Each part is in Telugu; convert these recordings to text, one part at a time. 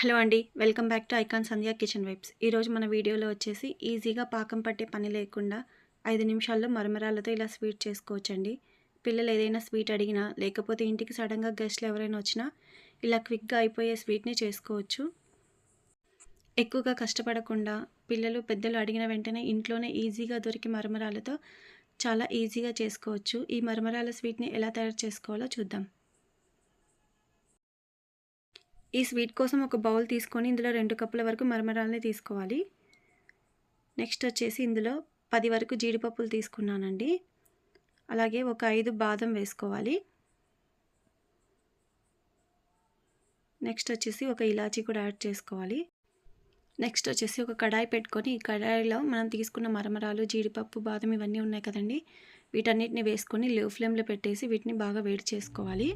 హలో అండి. Welcome back to icon Sandhya kitchen vibes. ఈరోజు మన వీడియోలో వచ్చేసి ఈజీగా పాకం పట్టే పని లేకుండా 5 నిమిషాల్లో మరమరాలతో ఇలా స్వీట్ చేసుకోవచ్చండి. పిల్లలు ఏదైనా స్వీట్ అడిగినా లేకపోతే ఇంటికి సడన్గా గెస్ట్లు ఎవరైనా వచ్చినా ఇలా క్విక్గా అయిపోయే స్వీట్ని చేసుకోవచ్చు. ఎక్కువగా కష్టపడకుండా పిల్లలు పెద్దలు అడిగిన వెంటనే ఇంట్లోనే ఈజీగా దొరికి మరమరాలతో చాలా ఈజీగా చేసుకోవచ్చు. ఈ మరమరాల స్వీట్ని ఎలా తయారు చేసుకోవాలో చూద్దాం. ఈ స్వీట్ కోసం ఒక బౌల్ తీసుకొని ఇందులో 2 కప్పుల వరకు మరమరాలని తీసుకోవాలి. నెక్స్ట్ వచ్చేసి ఇందులో 10 వరకు జీడిపప్పులు తీసుకున్నానండి. అలాగే ఒక 5 బాదం వేసుకోవాలి. నెక్స్ట్ వచ్చేసి ఒక ఇలాచీ కూడా యాడ్ చేసుకోవాలి. నెక్స్ట్ వచ్చేసి ఒక కడాయి పెట్టుకొని ఈ కడాయిలో మనం తీసుకున్న మరమరాలు, జీడిపప్పు, బాదం ఇవన్నీ ఉన్నాయి కదండి, వీటన్నిటిని వేసుకొని లో ఫ్లేమ్లో పెట్టేసి వీటిని బాగా వేడి చేసుకోవాలి.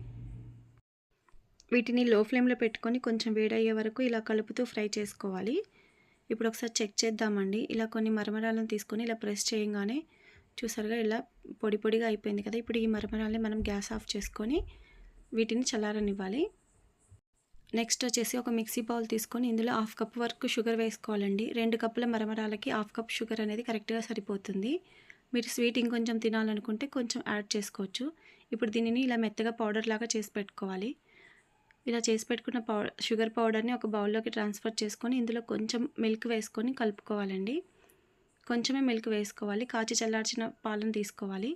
వీటిని లో ఫ్లేమ్లో పెట్టుకొని కొంచెం వేడయ్యే వరకు ఇలా కలుపుతూ ఫ్రై చేసుకోవాలి. ఇప్పుడు ఒకసారి చెక్ చేద్దామండి. ఇలా కొన్ని మరమరాలను తీసుకొని ఇలా ప్రెస్ చేయగానే చూసారుగా ఇలా పొడి పొడిగా అయిపోయింది కదా. ఇప్పుడు ఈ మరమరాలని మనం గ్యాస్ ఆఫ్ చేసుకొని వీటిని చల్లారనివ్వాలి. నెక్స్ట్ వచ్చేసి ఒక మిక్సీ బౌల్ తీసుకొని ఇందులో 1/2 కప్ వరకు షుగర్ వేసుకోవాలండి. 2 కప్పుల మరమరాలకి 1/2 కప్ షుగర్ అనేది కరెక్ట్గా సరిపోతుంది. మీరు స్వీట్ ఇంకొంచెం తినాలనుకుంటే కొంచెం యాడ్ చేసుకోవచ్చు. ఇప్పుడు దీనిని ఇలా మెత్తగా పౌడర్ లాగా చేసి పెట్టుకోవాలి. ఇలా చేసి పెట్టుకున్న షుగర్ పౌడర్ని ఒక బౌల్లోకి ట్రాన్స్ఫర్ చేసుకొని ఇందులో కొంచెం మిల్క్ వేసుకొని కలుపుకోవాలండి. కొంచెమే మిల్క్ వేసుకోవాలి. కాచి చల్లార్చిన పాలను తీసుకోవాలి.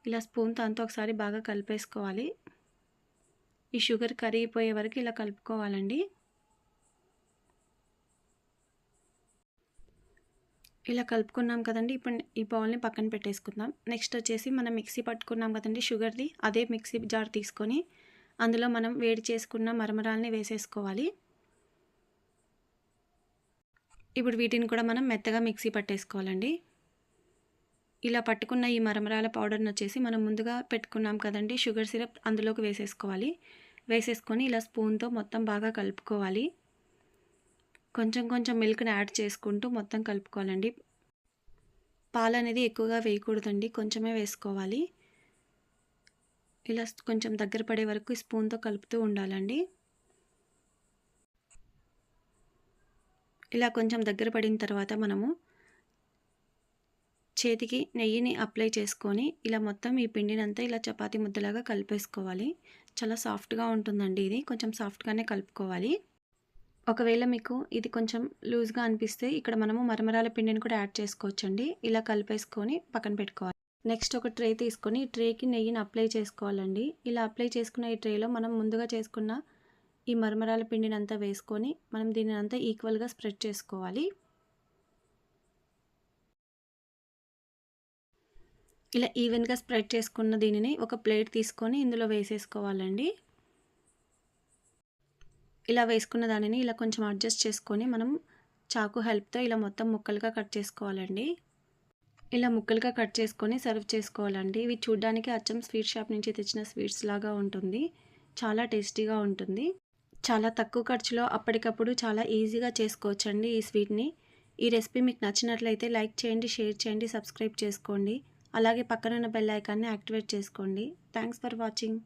ఇలా స్పూన్తో అంతా ఒకసారి బాగా కలిపేసుకోవాలి. ఈ షుగర్ కరిగిపోయే వరకు ఇలా కలుపుకోవాలండి. ఇలా కలుపుకున్నాం కదండి. ఇప్పుడు ఈ బౌల్ని పక్కన పెట్టేసుకుందాం. నెక్స్ట్ వచ్చేసి మనం మిక్సీ పట్టుకున్నాం కదండి షుగర్ది, అదే మిక్సీ జార్ తీసుకొని అందులో మనం వేడి చేసుకున్న మరమరాలని వేసేసుకోవాలి. ఇప్పుడు వీటిని కూడా మనం మెత్తగా మిక్సీ పట్టేసుకోవాలండి. ఇలా పట్టుకున్న ఈ మరమరాల పౌడర్ని వచ్చేసి మనం ముందుగా పెట్టుకున్నాం కదండి షుగర్ సిరప్, అందులోకి వేసేసుకోవాలి. వేసేసుకొని ఇలా స్పూన్తో మొత్తం బాగా కలుపుకోవాలి. కొంచెం కొంచెం మిల్క్ని యాడ్ చేసుకుంటూ మొత్తం కలుపుకోవాలండి. పాలు అనేది ఎక్కువగా వేయకూడదండి, కొంచెమే వేసుకోవాలి. ఇలా కొంచెం దగ్గర పడే వరకు స్పూన్తో కలుపుతూ ఉండాలండి. ఇలా కొంచెం దగ్గర పడిన తర్వాత మనము చేతికి నెయ్యిని అప్లై చేసుకొని ఇలా మొత్తం ఈ పిండినంతా ఇలా చపాతీ ముద్దలాగా కలిపేసుకోవాలి. చాలా సాఫ్ట్గా ఉంటుందండి. ఇది కొంచెం సాఫ్ట్గానే కలుపుకోవాలి. ఒకవేళ మీకు ఇది కొంచెం లూజ్గా అనిపిస్తే ఇక్కడ మనము మరమరాల పిండిని కూడా యాడ్ చేసుకోవచ్చండి. ఇలా కలిపేసుకొని పక్కన పెట్టుకోవాలి. నెక్స్ట్ ఒక ట్రే తీసుకొని ఈ ట్రేకి నెయ్యిని అప్లై చేసుకోవాలండి. ఇలా అప్లై చేసుకున్న ఈ ట్రేలో మనం ముందుగా చేసుకున్న ఈ మరమరాల పిండిని అంతా వేసుకొని మనం దీనిని అంతా ఈక్వల్గా స్ప్రెడ్ చేసుకోవాలి. ఇలా ఈవెన్గా స్ప్రెడ్ చేసుకున్న దీనిని ఒక ప్లేట్ తీసుకొని ఇందులో వేసేసుకోవాలండి. ఇలా వేసుకున్న దానిని ఇలా కొంచెం అడ్జస్ట్ చేసుకొని మనం చాకు హెల్ప్తో ఇలా మొత్తం ముక్కలుగా కట్ చేసుకోవాలండి. ఇలా ముక్కలుగా కట్ చేసుకొని సర్వ్ చేసుకోవాలండి. ఇవి చూడ్డానికి అచ్చం స్వీట్ షాప్ నుంచి తెచ్చిన స్వీట్స్ లాగా ఉంటుంది. చాలా టేస్టీగా ఉంటుంది. చాలా తక్కువ ఖర్చులో అప్పటికప్పుడు చాలా ఈజీగా చేసుకోవచ్చండి ఈ స్వీట్ని. ఈ రెసిపీ మీకు నచ్చినట్లయితే లైక్ చేయండి, షేర్ చేయండి, సబ్స్క్రైబ్ చేసుకోండి. అలాగే పక్కనున్న బెల్ ఐకాన్ని యాక్టివేట్ చేసుకోండి. Thanks for watching.